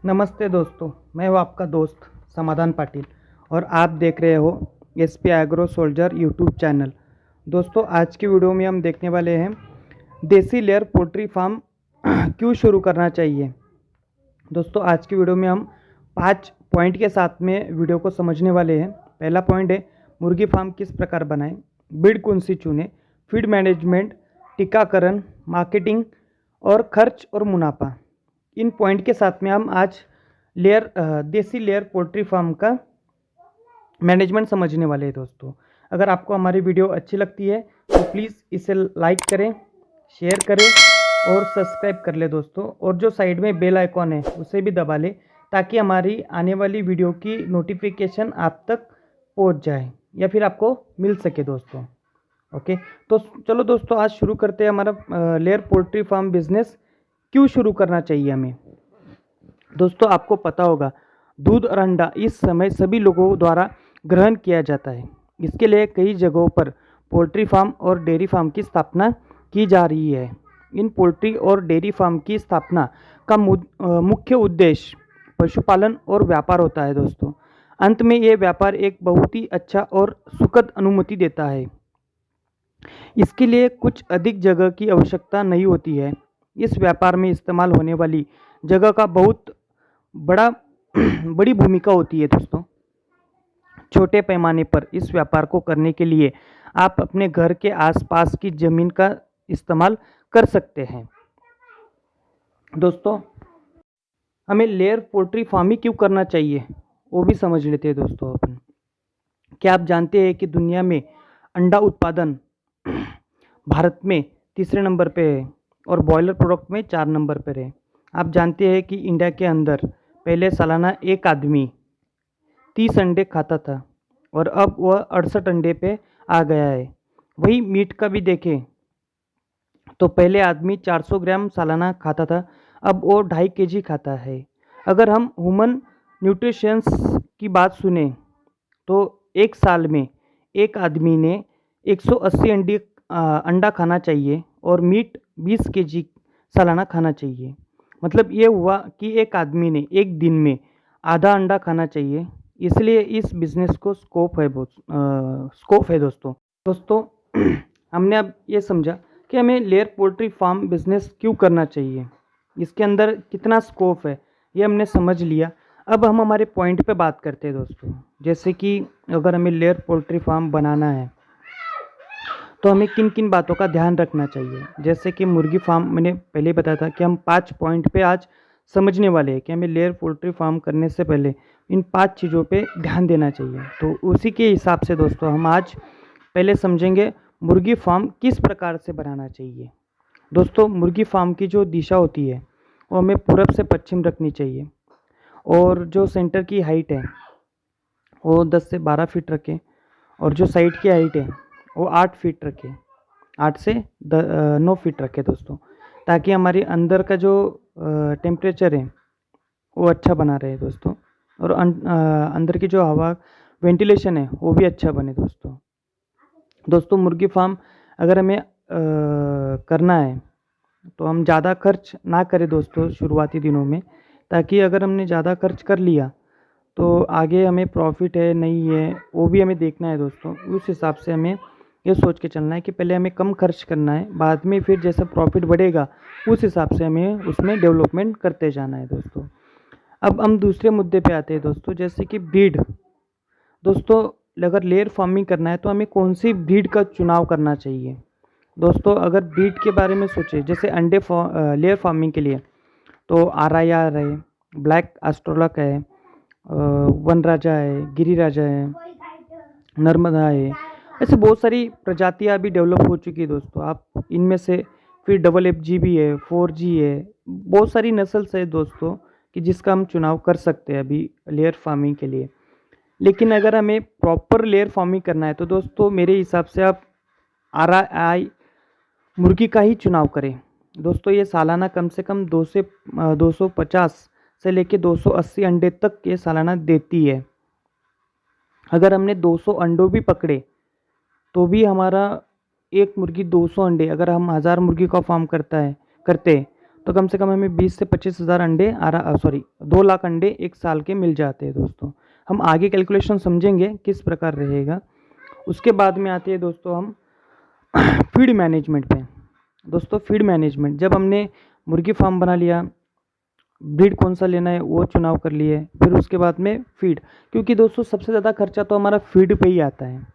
नमस्ते दोस्तों, मैं हूँ आपका दोस्त समाधान पाटिल और आप देख रहे हो SP agro soldier YouTube channel. दोस्तों, आज की वीडियो में हम देखने वाले हैं देसी लेयर पोल्ट्री फार्म क्यों शुरू करना चाहिए। दोस्तों, आज की वीडियो में हम 5 पॉइंट के साथ में वीडियो को समझने वाले हैं। पहला पॉइंट है मुर्गी फार्म किस प्रकार बनाएं, ब्रीड कौन सी चुनें, फीड मैनेजमेंट, टीकाकरण, मार्केटिंग और खर्च और मुनाफा। इन पॉइंट के साथ में हम आज देसी लेयर पोल्ट्री फार्म का मैनेजमेंट समझने वाले हैं। दोस्तों, अगर आपको हमारी वीडियो अच्छी लगती है तो प्लीज़ इसे लाइक करें, शेयर करें और सब्सक्राइब कर ले दोस्तों। और जो साइड में बेल आइकॉन है उसे भी दबा लें ताकि हमारी आने वाली वीडियो की नोटिफिकेशन आप तक पहुंच जाए या फिर आपको मिल सके दोस्तों। ओके, तो चलो दोस्तों, आज शुरू करते हैं हमारा लेयर पोल्ट्री फार्म बिजनेस क्यों शुरू करना चाहिए हमें। दोस्तों, आपको पता होगा दूध और अंडा इस समय सभी लोगों द्वारा ग्रहण किया जाता है। इसके लिए कई जगहों पर पोल्ट्री फार्म और डेयरी फार्म की स्थापना की जा रही है। इन पोल्ट्री और डेयरी फार्म की स्थापना का मुख्य उद्देश्य पशुपालन और व्यापार होता है। दोस्तों, अंत में ये व्यापार एक बहुत ही अच्छा और सुखद अनुमति देता है। इसके लिए कुछ अधिक जगह की आवश्यकता नहीं होती है। इस व्यापार में इस्तेमाल होने वाली जगह का बहुत बड़ा बड़ी भूमिका होती है। दोस्तों, छोटे पैमाने पर इस व्यापार को करने के लिए आप अपने घर के आसपास की ज़मीन का इस्तेमाल कर सकते हैं। दोस्तों, हमें लेयर पोल्ट्री फार्मिंग क्यों करना चाहिए वो भी समझ लेते हैं। दोस्तों, अपन क्या आप जानते हैं कि दुनिया में अंडा उत्पादन भारत में तीसरे नंबर पे है और बॉयलर प्रोडक्ट में 4 नंबर पर है। आप जानते हैं कि इंडिया के अंदर पहले सालाना एक आदमी 30 अंडे खाता था और अब वह 68 अंडे पे आ गया है। वही मीट का भी देखें तो पहले आदमी 400 ग्राम सालाना खाता था, अब वो 2.5 केजी खाता है। अगर हम ह्यूमन न्यूट्रिशंस की बात सुने तो एक साल में एक आदमी ने 180 अंडा खाना चाहिए और मीट 20 केजी सालाना खाना चाहिए। मतलब ये हुआ कि एक आदमी ने एक दिन में आधा अंडा खाना चाहिए। इसलिए इस बिज़नेस को स्कोप है दोस्तों। हमने अब ये समझा कि हमें लेयर पोल्ट्री फार्म बिज़नेस क्यों करना चाहिए, इसके अंदर कितना स्कोप है ये हमने समझ लिया। अब हम हमारे पॉइंट पे बात करते हैं दोस्तों। जैसे कि अगर हमें लेयर पोल्ट्री फार्म बनाना है तो हमें किन किन बातों का ध्यान रखना चाहिए। जैसे कि मुर्गी फार्म मैंने पहले बताया था कि हम 5 पॉइंट पे आज समझने वाले हैं कि हमें लेयर पोल्ट्री फार्म करने से पहले इन 5 चीज़ों पे ध्यान देना चाहिए। तो उसी के हिसाब से दोस्तों हम आज पहले समझेंगे मुर्गी फार्म किस प्रकार से बनाना चाहिए। दोस्तों, मुर्गी फार्म की जो दिशा होती है वो हमें पूरब से पश्चिम रखनी चाहिए और जो सेंटर की हाइट है वो 10 से 12 फीट रखें और जो साइड की हाइट है वो 8 फीट रखें, 8 से 9 फीट रखें दोस्तों, ताकि हमारे अंदर का जो टेम्परेचर है वो अच्छा बना रहे दोस्तों और अंदर की जो हवा वेंटिलेशन है वो भी अच्छा बने दोस्तों, मुर्गी फार्म अगर हमें करना है तो हम ज़्यादा खर्च ना करें दोस्तों शुरुआती दिनों में, ताकि अगर हमने ज़्यादा खर्च कर लिया तो आगे हमें प्रॉफिट है नहीं है वो भी हमें देखना है दोस्तों। उस हिसाब से हमें ये सोच के चलना है कि पहले हमें कम खर्च करना है, बाद में फिर जैसा प्रॉफिट बढ़ेगा उस हिसाब से हमें उसमें डेवलपमेंट करते जाना है दोस्तों। अब हम दूसरे मुद्दे पे आते हैं दोस्तों, जैसे कि ब्रीड। दोस्तों, अगर लेयर फार्मिंग करना है तो हमें कौन सी ब्रीड का चुनाव करना चाहिए। दोस्तों, अगर ब्रीड के बारे में सोचें, जैसे लेयर फार्मिंग के लिए तो RIR है, ब्लैक एस्ट्रोलक है, वन राजा है, गिरी राजा है, नर्मदा है, ऐसे बहुत सारी प्रजातियां अभी डेवलप हो चुकी है दोस्तों। आप इनमें से फिर FFG भी है, 4G है, बहुत सारी नस्ल्स है दोस्तों कि जिसका हम चुनाव कर सकते हैं अभी लेयर फार्मिंग के लिए। लेकिन अगर हमें प्रॉपर लेयर फार्मिंग करना है तो दोस्तों मेरे हिसाब से आप RI मुर्गी का ही चुनाव करें दोस्तों। ये सालाना कम से कम 250 से लेके 280 अंडे तक ये सालाना देती है। अगर हमने 200 अंडों भी पकड़े तो भी हमारा एक मुर्गी 200 अंडे, अगर हम 1000 मुर्गी का फार्म करते तो कम से कम हमें 20 से 25 हज़ार अंडे 2 लाख अंडे एक साल के मिल जाते हैं दोस्तों। हम आगे कैलकुलेशन समझेंगे किस प्रकार रहेगा। उसके बाद में आते हैं दोस्तों हम फीड मैनेजमेंट पे। दोस्तों फीड मैनेजमेंट, जब हमने मुर्गी फार्म बना लिया, ब्रीड कौन सा लेना है वो चुनाव कर लिए, फिर उसके बाद में फीड, क्योंकि दोस्तों सबसे ज़्यादा खर्चा तो हमारा फीड पे ही आता है।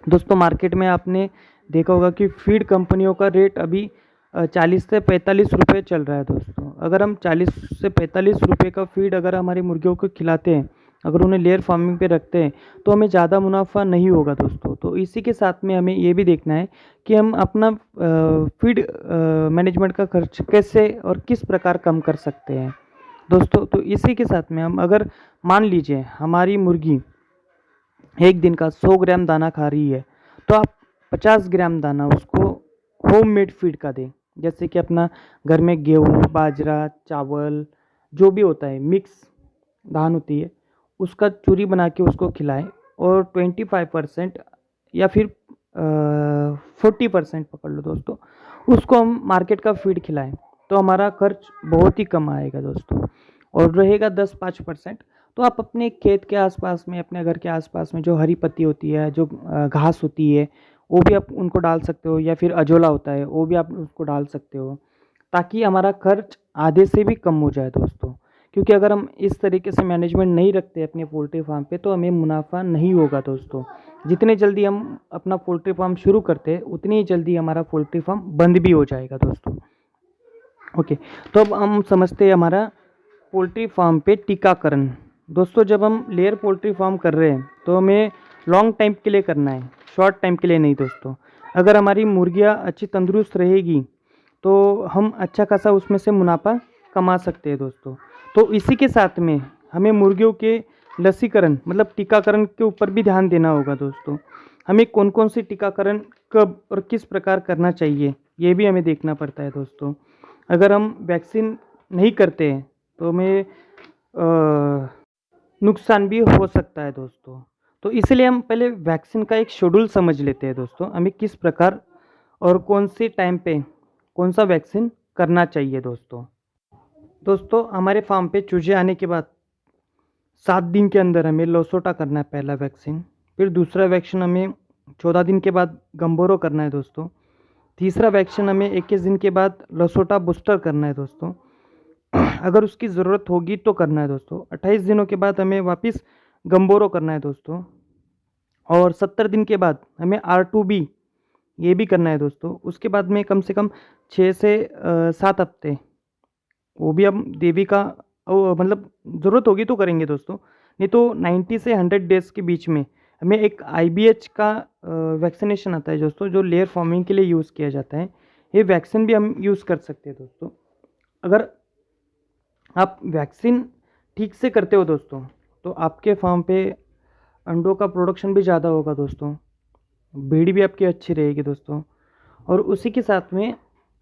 दोस्तों मार्केट में आपने देखा होगा कि फीड कंपनियों का रेट अभी 40 से 45 रुपये चल रहा है दोस्तों। अगर हम 40 से 45 रुपये का फीड अगर हमारी मुर्गियों को खिलाते हैं, अगर उन्हें लेयर फार्मिंग पे रखते हैं, तो हमें ज़्यादा मुनाफा नहीं होगा दोस्तों। तो इसी के साथ में हमें ये भी देखना है कि हम अपना फीड मैनेजमेंट का खर्च कैसे और किस प्रकार कम कर सकते हैं दोस्तों। तो इसी के साथ में हम अगर मान लीजिए हमारी मुर्गी एक दिन का 100 ग्राम दाना खा रही है, तो आप 50 ग्राम दाना उसको होम मेड फीड का दें। जैसे कि अपना घर में गेहूँ, बाजरा, चावल जो भी होता है, मिक्स धान होती है, उसका चूरी बना के उसको खिलाएं। और 25% या फिर 40% पकड़ लो दोस्तों, उसको हम मार्केट का फीड खिलाएं, तो हमारा खर्च बहुत ही कम आएगा दोस्तों। और रहेगा 10-5%, तो आप अपने खेत के आसपास में, अपने घर के आसपास में जो हरी पत्ती होती है, जो घास होती है, वो भी आप उनको डाल सकते हो, या फिर अजोला होता है वो भी आप उसको डाल सकते हो, ताकि हमारा खर्च आधे से भी कम हो जाए दोस्तों। क्योंकि अगर हम इस तरीके से मैनेजमेंट नहीं रखते अपने पोल्ट्री फार्म पे, तो हमें मुनाफा नहीं होगा दोस्तों। जितने जल्दी हम अपना पोल्ट्री फार्म शुरू करते हैं, उतनी ही जल्दी हमारा पोल्ट्री फार्म बंद भी हो जाएगा दोस्तों। ओके, तो अब हम समझते हैं हमारा पोल्ट्री फार्म पे टीकाकरण। दोस्तों जब हम लेयर पोल्ट्री फार्म कर रहे हैं, तो हमें लॉन्ग टाइम के लिए करना है, शॉर्ट टाइम के लिए नहीं दोस्तों। अगर हमारी मुर्गियाँ अच्छी तंदुरुस्त रहेगी, तो हम अच्छा खासा उसमें से मुनाफा कमा सकते हैं दोस्तों। तो इसी के साथ में हमें मुर्गियों के लसीकरण मतलब टीकाकरण के ऊपर भी ध्यान देना होगा दोस्तों। हमें कौन कौन सी टीकाकरण कब और किस प्रकार करना चाहिए, ये भी हमें देखना पड़ता है दोस्तों। अगर हम वैक्सीन नहीं करते हैं, तो हमें नुकसान भी हो सकता है दोस्तों। तो इसलिए हम पहले वैक्सीन का एक शेड्यूल समझ लेते हैं दोस्तों, हमें किस प्रकार और कौन सी टाइम पे कौन सा वैक्सीन करना चाहिए दोस्तों। दोस्तों हमारे फार्म पे चूजे आने के बाद 7 दिन के अंदर हमें लोसोटा करना है पहला वैक्सीन। फिर दूसरा वैक्सीन हमें 14 दिन के बाद गंबोरो करना है दोस्तों। तीसरा वैक्सीन हमें 21 दिन के बाद लोसोटा बूस्टर करना है दोस्तों। अगर उसकी ज़रूरत होगी तो करना है दोस्तों। 28 दिनों के बाद हमें वापस गंबोरो करना है दोस्तों। और 70 दिन के बाद हमें R2B ये भी करना है दोस्तों। उसके बाद में कम से कम 6 से 7 हफ्ते वो भी हम देवी का मतलब ज़रूरत होगी तो करेंगे दोस्तों, नहीं तो 90 से 100 डेज़ के बीच में हमें एक IBH का वैक्सीनेशन आता है दोस्तों, जो लेयर फॉर्मिंग के लिए यूज़ किया जाता है। ये वैक्सीन भी हम यूज़ कर सकते हैं दोस्तों। अगर आप वैक्सीन ठीक से करते हो दोस्तों, तो आपके फार्म पे अंडों का प्रोडक्शन भी ज़्यादा होगा दोस्तों, ब्रीड भी आपकी अच्छी रहेगी दोस्तों, और उसी के साथ में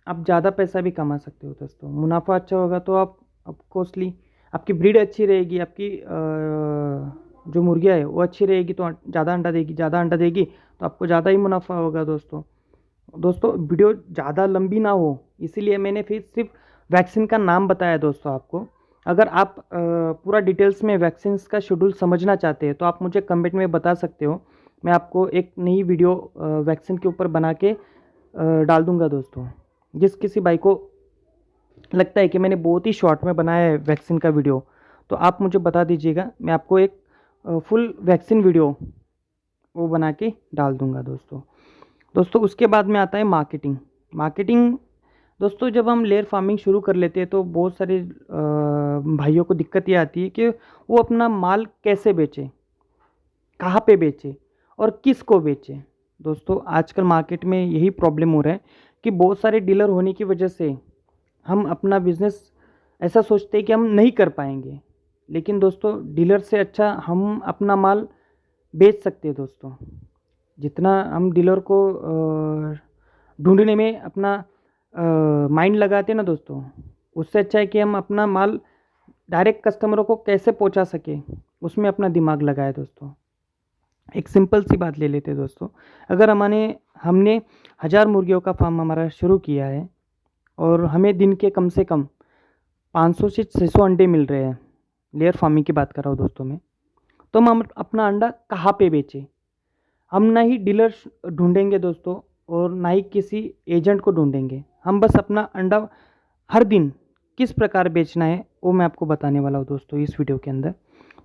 आप ज़्यादा पैसा भी कमा सकते हो दोस्तों। मुनाफा अच्छा होगा तो आप कॉस्टली आपकी ब्रीड अच्छी रहेगी, आपकी जो मुर्गियाँ है वो अच्छी रहेगी, तो ज़्यादा अंडा देगी, ज़्यादा अंडा देगी तो आपको ज़्यादा ही मुनाफा होगा दोस्तों। दोस्तों वीडियो ज़्यादा लंबी ना हो, इसीलिए मैंने फिर सिर्फ वैक्सीन का नाम बताया दोस्तों आपको। अगर आप पूरा डिटेल्स में वैक्सीन का शेड्यूल समझना चाहते हैं, तो आप मुझे कमेंट में बता सकते हो। मैं आपको एक नई वीडियो वैक्सीन के ऊपर बना के डाल दूंगा दोस्तों। जिस किसी भाई को लगता है कि मैंने बहुत ही शॉर्ट में बनाया है वैक्सीन का वीडियो, तो आप मुझे बता दीजिएगा, मैं आपको एक फुल वैक्सीन वीडियो वो बना के डाल दूंगा दोस्तों। दोस्तों उसके बाद में आता है मार्केटिंग। दोस्तों जब हम लेयर फार्मिंग शुरू कर लेते हैं, तो बहुत सारे भाइयों को दिक्कत ये आती है कि वो अपना माल कैसे बेचे, कहाँ पे बेचे और किस को बेचे। दोस्तों आजकल मार्केट में यही प्रॉब्लम हो रहा है कि बहुत सारे डीलर होने की वजह से हम अपना बिज़नेस ऐसा सोचते हैं कि हम नहीं कर पाएंगे, लेकिन दोस्तों डीलर से अच्छा हम अपना माल बेच सकते हैं दोस्तों। जितना हम डीलर को ढूंढने में अपना माइंड लगाते हैं ना दोस्तों, उससे अच्छा है कि हम अपना माल डायरेक्ट कस्टमरों को कैसे पहुंचा सके, उसमें अपना दिमाग लगाए दोस्तों। एक सिंपल सी बात ले लेते हैं दोस्तों। अगर हमने 1000 मुर्गियों का फार्म हमारा शुरू किया है, और हमें दिन के कम से कम 500 से 600 अंडे मिल रहे हैं। लेयर फार्मिंग की बात कर रहा हूँ दोस्तों मैं। तो हम अपना अंडा कहाँ पे बेचें? हम ना ही डीलर ढूंढेंगे दोस्तों और ना ही किसी एजेंट को ढूंढेंगे। हम बस अपना अंडा हर दिन किस प्रकार बेचना है वो मैं आपको बताने वाला हूँ दोस्तों इस वीडियो के अंदर।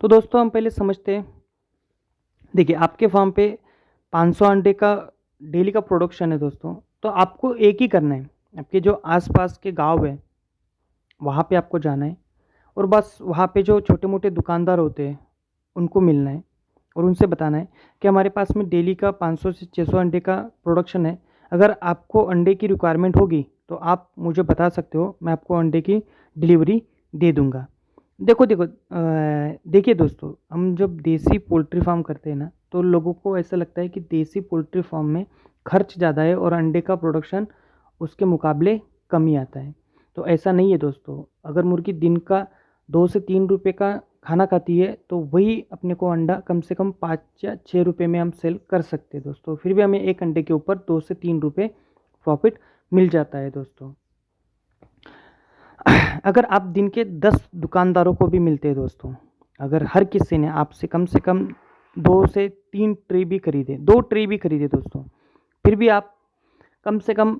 तो दोस्तों हम पहले समझते हैं। देखिए, आपके फार्म पे 500 अंडे का डेली का प्रोडक्शन है दोस्तों, तो आपको एक ही करना है। आपके जो आसपास के गांव है वहाँ पे आपको जाना है और बस वहाँ पे जो छोटे मोटे दुकानदार होते हैं उनको मिलना है और उनसे बताना है कि हमारे पास में डेली का 500 से 600 अंडे का प्रोडक्शन है। अगर आपको अंडे की रिक्वायरमेंट होगी तो आप मुझे बता सकते हो, मैं आपको अंडे की डिलीवरी दे दूंगा। देखिए दोस्तों, हम जब देसी पोल्ट्री फार्म करते हैं ना, तो लोगों को ऐसा लगता है कि देसी पोल्ट्री फार्म में खर्च ज़्यादा है और अंडे का प्रोडक्शन उसके मुकाबले कम ही आता है। तो ऐसा नहीं है दोस्तों। अगर मुर्गी दिन का 2 से 3 रुपये का खाना खाती है तो वही अपने को अंडा कम से कम 5 या 6 रुपये में हम सेल कर सकते हैं दोस्तों। फिर भी हमें एक अंडे के ऊपर 2 से 3 रुपये प्रॉफिट मिल जाता है दोस्तों। अगर आप दिन के 10 दुकानदारों को भी मिलते हैं दोस्तों, अगर हर किसी ने आपसे कम से कम 2 से 3 ट्रे भी खरीदे, 2 ट्रे भी खरीदे दोस्तों, फिर भी आप कम से कम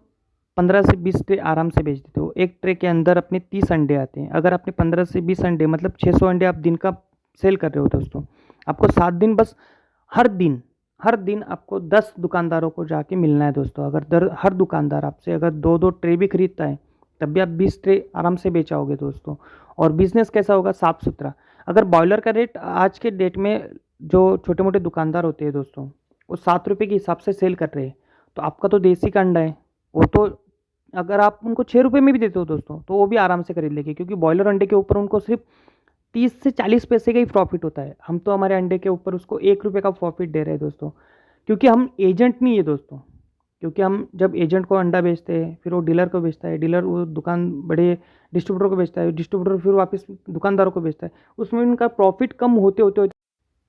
15 से 20 ट्रे आराम से बेच देते हो। एक ट्रे के अंदर अपने 30 अंडे आते हैं। अगर आपने 15 से 20 अंडे मतलब 600 अंडे आप दिन का सेल कर रहे हो दोस्तों, आपको 7 दिन बस हर दिन आपको 10 दुकानदारों को जाके मिलना है दोस्तों। अगर हर दुकानदार आपसे अगर 2-2 ट्रे भी खरीदता है तब भी आप 20 ट्रे आराम से बेचाओगे दोस्तों। और बिजनेस कैसा होगा? साफ़ सुथरा। अगर बॉयलर का रेट आज के डेट में जो छोटे मोटे दुकानदार होते हैं दोस्तों वो 7 रुपये के हिसाब से सेल कर रहे हैं, तो आपका तो देसी का अंडा है, वो तो अगर आप उनको 6 रुपये में भी देते हो दोस्तों तो वो भी आराम से खरीद लेंगे, क्योंकि बॉयलर अंडे के ऊपर उनको सिर्फ 30 से 40 पैसे का ही प्रॉफिट होता है। हम तो हमारे अंडे के ऊपर उसको 1 रुपये का प्रॉफिट दे रहे हैं दोस्तों, क्योंकि हम एजेंट नहीं है दोस्तों। क्योंकि हम जब एजेंट को अंडा बेचते हैं फिर वो डीलर को बेचता है, डीलर वो दुकान बड़े डिस्ट्रीब्यूटर को बेचता है, डिस्ट्रीब्यूटर फिर वापस दुकानदारों को बेचता है, उसमें उनका प्रॉफिट कम होते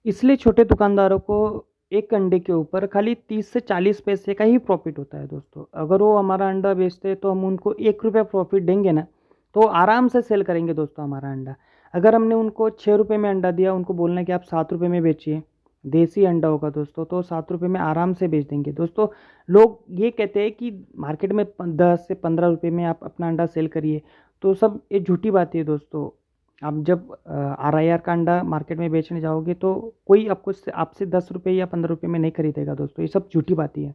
इसलिए छोटे दुकानदारों को एक अंडे के ऊपर खाली 30 से 40 पैसे का ही प्रॉफिट होता है दोस्तों। अगर वो हमारा अंडा बेचते हैं तो हम उनको 1 रुपया प्रॉफिट देंगे ना, तो आराम से सेल करेंगे दोस्तों हमारा अंडा। अगर हमने उनको 6 रुपये में अंडा दिया, उनको बोलना है कि आप 7 रुपये में बेचिए, देसी अंडा होगा दोस्तों, तो 7 रुपये में आराम से बेच देंगे दोस्तों। लोग ये कहते हैं कि मार्केट में 10 से 15 रुपये में आप अपना अंडा सेल करिए, तो सब ये झूठी बात है दोस्तों। आप जब RIR का अंडा मार्केट में बेचने जाओगे तो कोई आपसे 10 रुपये या 15 रुपये में नहीं खरीदेगा दोस्तों, ये सब झूठी बात ही है।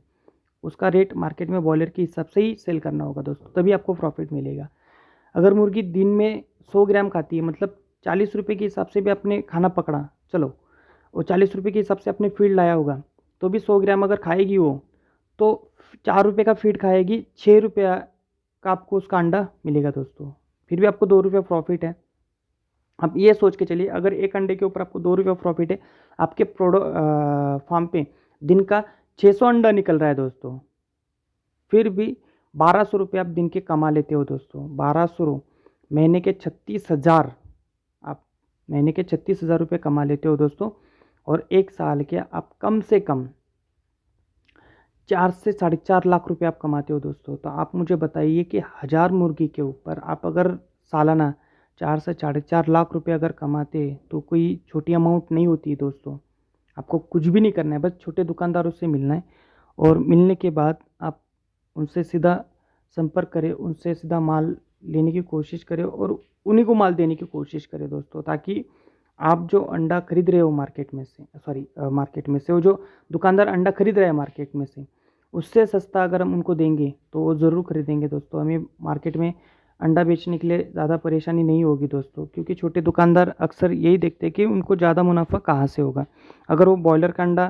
उसका रेट मार्केट में बॉयलर के हिसाब से ही सेल करना होगा दोस्तों, तभी आपको प्रॉफिट मिलेगा। अगर मुर्गी दिन में 100 ग्राम खाती है, मतलब 40 रुपये के हिसाब से भी आपने खाना पकड़ा, चलो वो 40 रुपये के हिसाब से आपने फीड लाया होगा, तो भी 100 ग्राम अगर खाएगी वो, तो 4 रुपये का फीड खाएगी, 6 रुपये का आपको उसका अंडा मिलेगा दोस्तों। फिर भी आपको 2 रुपये प्रॉफिट है। आप ये सोच के चलिए, अगर एक अंडे के ऊपर आपको 2 रुपये प्रॉफिट है, आपके फार्म पे दिन का 600 अंडा निकल रहा है दोस्तों, फिर भी 1200 रुपये आप दिन के कमा लेते हो दोस्तों। 1200 महीने के 36,000, आप महीने के 36,000 रुपये कमा लेते हो दोस्तों। और एक साल के आप कम से कम 4 से 4.5 लाख रुपये आप कमाते हो दोस्तों। तो आप मुझे बताइए कि 1000 मुर्गी के ऊपर आप अगर सालाना 4 से 4.5 लाख रुपये अगर कमाते तो कोई छोटी अमाउंट नहीं होती है दोस्तों। आपको कुछ भी नहीं करना है, बस छोटे दुकानदारों से मिलना है और मिलने के बाद आप उनसे सीधा संपर्क करें, उनसे सीधा माल लेने की कोशिश करें और उन्हीं को माल देने की कोशिश करें दोस्तों, ताकि आप जो अंडा खरीद रहे हो मार्केट में से वो जो दुकानदार अंडा खरीद रहा है मार्केट में से, उससे सस्ता अगर हम उनको देंगे तो वो ज़रूर खरीदेंगे दोस्तों। हमें मार्केट में अंडा बेचने के लिए ज़्यादा परेशानी नहीं होगी दोस्तों, क्योंकि छोटे दुकानदार अक्सर यही देखते हैं कि उनको ज़्यादा मुनाफा कहाँ से होगा। अगर वो बॉयलर का अंडा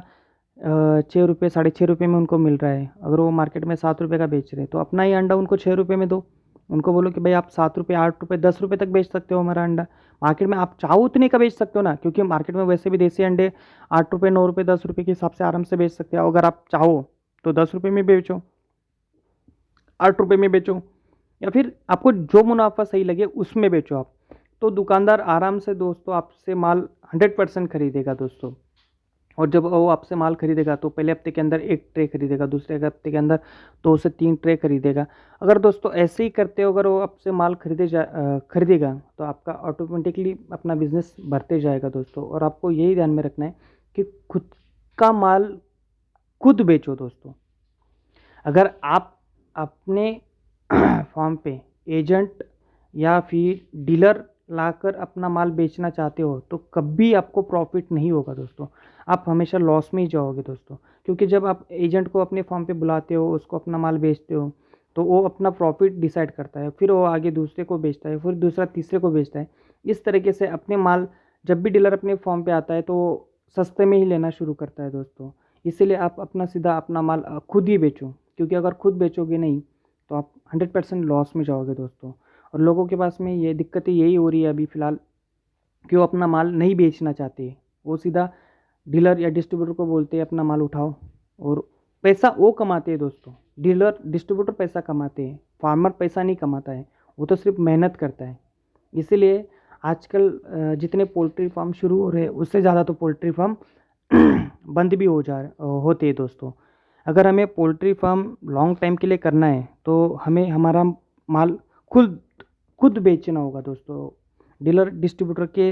6 रुपये 6.5 रुपये में उनको मिल रहा है, अगर वो मार्केट में 7 रुपये का बेच रहे हैं, तो अपना ही अंडा उनको 6 रुपये में दो। उनको बोलो कि भाई आप 7 रुपये 8 रुपये 10 रुपये तक बेच सकते हो हमारा अंडा। मार्केट में आप चाहो उतने का बेच सकते हो ना, क्योंकि मार्केट में वैसे भी देसी अंडे 8 रुपये 9 रुपये 10 रुपये के हिसाब से आराम से बेच सकते हो। अगर आप चाहो तो 10 रुपये में बेचो, 8 रुपये में बेचो, या फिर आपको जो मुनाफा सही लगे उसमें बेचो आप। तो दुकानदार आराम से दोस्तों आपसे माल 100% खरीदेगा दोस्तों। और जब वो आपसे माल खरीदेगा तो पहले हफ्ते के अंदर 1 ट्रे खरीदेगा, दूसरे हफ्ते के अंदर 2 से 3 ट्रे खरीदेगा। अगर दोस्तों ऐसे ही करते हो, अगर वो आपसे माल खरीदेगा तो आपका ऑटोमेटिकली अपना बिज़नेस बढ़ते जाएगा दोस्तों। और आपको यही ध्यान में रखना है कि खुद का माल खुद बेचो दोस्तों। अगर आप अपने फार्म पे एजेंट या फिर डीलर लाकर अपना माल बेचना चाहते हो तो कभी आपको प्रॉफिट नहीं होगा दोस्तों। आप हमेशा लॉस में ही जाओगे दोस्तों, क्योंकि जब आप एजेंट को अपने फार्म पे बुलाते हो, उसको अपना माल बेचते हो, तो वो अपना प्रॉफिट डिसाइड करता है, फिर वो आगे दूसरे को बेचता है, फिर दूसरा तीसरे को बेचता है। इस तरीके से अपने माल जब भी डीलर अपने फॉर्म पे आता है तो सस्ते में ही लेना शुरू करता है दोस्तों। इसीलिए आप अपना सीधा अपना माल खुद ही बेचो, क्योंकि अगर खुद बेचोगे नहीं तो आप 100% लॉस में जाओगे दोस्तों। और लोगों के पास में ये दिक्कतें यही हो रही है अभी फ़िलहाल कि वो अपना माल नहीं बेचना चाहते, वो सीधा डीलर या डिस्ट्रीब्यूटर को बोलते हैं अपना माल उठाओ, और पैसा वो कमाते हैं दोस्तों। डीलर डिस्ट्रीब्यूटर पैसा कमाते हैं, फार्मर पैसा नहीं कमाता है, वो तो सिर्फ मेहनत करता है। इसीलिए आजकल जितने पोल्ट्री फार्म शुरू हो रहे हैं उससे ज़्यादा तो पोल्ट्री फार्म बंद भी होते हैं दोस्तों। अगर हमें पोल्ट्री फार्म लॉन्ग टाइम के लिए करना है तो हमें हमारा माल खुद खुद बेचना होगा दोस्तों, डीलर डिस्ट्रीब्यूटर के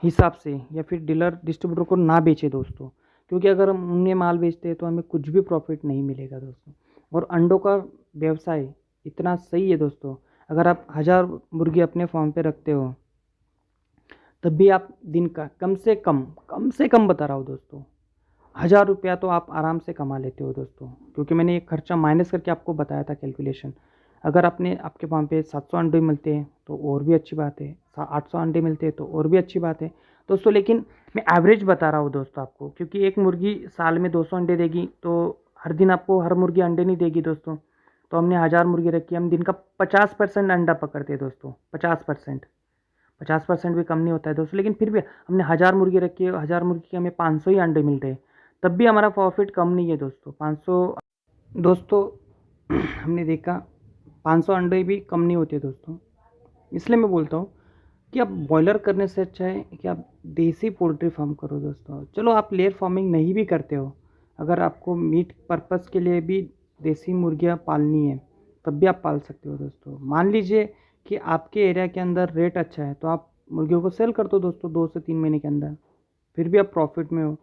हिसाब से, या फिर डीलर डिस्ट्रीब्यूटर को ना बेचे दोस्तों, क्योंकि अगर हम उन्हें माल बेचते हैं तो हमें कुछ भी प्रॉफिट नहीं मिलेगा दोस्तों। और अंडों का व्यवसाय इतना सही है दोस्तों, अगर आप 1000 मुर्गी अपने फार्म पे रखते हो तब भी आप दिन का कम से कम बता रहा हूँ दोस्तों, 1000 रुपया तो आप आराम से कमा लेते हो दोस्तों, क्योंकि मैंने ये खर्चा माइनस करके आपको बताया था कैलकुलेशन। अगर आपके वहाँ पे 700 अंडे मिलते हैं तो और भी अच्छी बात है, 800 अंडे मिलते हैं तो और भी अच्छी बात है दोस्तों। लेकिन मैं एवरेज बता रहा हूँ दोस्तों आपको, क्योंकि एक मुर्गी साल में 200 अंडे देगी तो हर दिन आपको हर मुर्गी अंडे नहीं देगी दोस्तों। तो हमने 1000 मुर्गी रखी, हम दिन का 50% अंडा पकड़ते हैं दोस्तों, 50%। 50% भी कम नहीं होता है दोस्तों, लेकिन फिर भी हमने 1000 मुर्गी रखी है, 1000 मुर्गी के हमें 500 ही अंडे मिलते हैं, तब भी हमारा प्रॉफिट कम नहीं है दोस्तों। 500 दोस्तों हमने देखा 500 अंडे भी कम नहीं होते दोस्तों। इसलिए मैं बोलता हूँ कि आप बॉयलर करने से अच्छा है कि आप देसी पोल्ट्री फार्म करो दोस्तों। चलो आप लेयर फार्मिंग नहीं भी करते हो, अगर आपको मीट पर्पज़ के लिए भी देसी मुर्गियाँ पालनी है तब भी आप पाल सकते हो दोस्तों। मान लीजिए कि आपके एरिया के अंदर रेट अच्छा है तो आप मुर्गियों को सेल कर दो दोस्तों 2 से 3 महीने के अंदर, फिर भी आप प्रॉफिट में हो।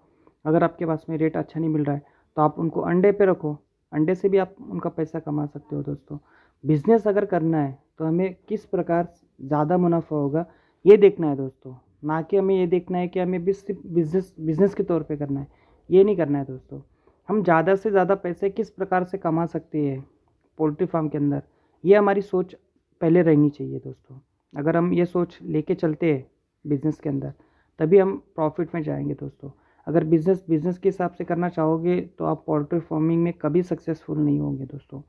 अगर आपके पास में रेट अच्छा नहीं मिल रहा है तो आप उनको अंडे पे रखो, अंडे से भी आप उनका पैसा कमा सकते हो दोस्तों। बिज़नेस अगर करना है तो हमें किस प्रकार ज़्यादा मुनाफा होगा ये देखना है दोस्तों, ना कि हमें ये देखना है कि हमें बिज़नेस के तौर पे करना है। ये नहीं करना है दोस्तों। हम ज़्यादा से ज़्यादा पैसे किस प्रकार से कमा सकते हैं पोल्ट्री फार्म के अंदर, ये हमारी सोच पहले रहनी चाहिए दोस्तों। अगर हम ये सोच लेके चलते हैं बिज़नेस के अंदर तभी हम प्रॉफिट में जाएंगे दोस्तों। अगर बिज़नेस के हिसाब से करना चाहोगे तो आप पोल्ट्री फार्मिंग में कभी सक्सेसफुल नहीं होंगे दोस्तों।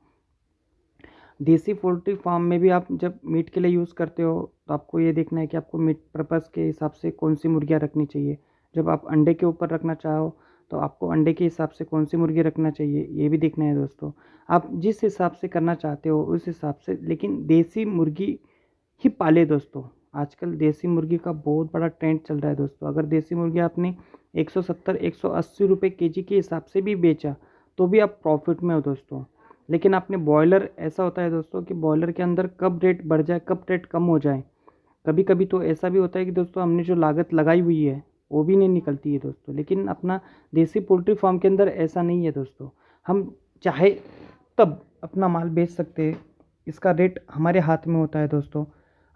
देसी पोल्ट्री फार्म में भी आप जब मीट के लिए यूज़ करते हो तो आपको ये देखना है कि आपको मीट पर्पज़ के हिसाब से कौन सी मुर्गियाँ रखनी चाहिए। जब आप अंडे के ऊपर रखना चाहो तो आपको अंडे के हिसाब से कौन सी मुर्गी रखना चाहिए ये भी देखना है दोस्तों। आप जिस हिसाब से करना चाहते हो उस हिसाब से, लेकिन देसी मुर्गी ही पाले दोस्तों। आजकल देसी मुर्गी का बहुत बड़ा ट्रेंड चल रहा है दोस्तों। अगर देसी मुर्गी आपने 170-180 रुपये केजी के हिसाब से भी बेचा तो भी आप प्रॉफिट में हो दोस्तों। लेकिन आपने बॉयलर, ऐसा होता है दोस्तों कि बॉयलर के अंदर कब रेट बढ़ जाए कब रेट कम हो जाए। कभी कभी तो ऐसा भी होता है कि दोस्तों हमने जो लागत लगाई हुई है वो भी नहीं निकलती है दोस्तों। लेकिन अपना देसी पोल्ट्री फार्म के अंदर ऐसा नहीं है दोस्तों, हम चाहे तब अपना माल बेच सकते हैं, इसका रेट हमारे हाथ में होता है दोस्तों।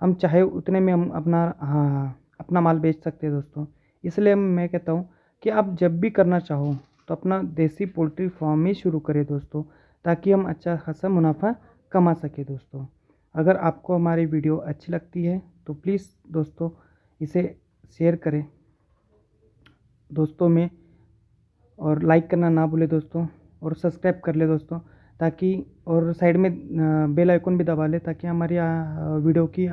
हम चाहे उतने में हम अपना माल बेच सकते हैं दोस्तों। इसलिए मैं कहता हूँ कि आप जब भी करना चाहो तो अपना देसी पोल्ट्री फार्म ही शुरू करें दोस्तों, ताकि हम अच्छा खासा मुनाफा कमा सके दोस्तों। अगर आपको हमारी वीडियो अच्छी लगती है तो प्लीज़ दोस्तों इसे शेयर करें दोस्तों में, और लाइक करना ना भूले दोस्तों, और सब्सक्राइब कर ले दोस्तों, ताकि और साइड में बेल आइकन भी दबा ले ताकि हमारी वीडियो की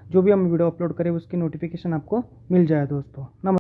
जो भी हम वीडियो अपलोड करें उसकी नोटिफिकेशन आपको मिल जाए दोस्तों। नमस्कार।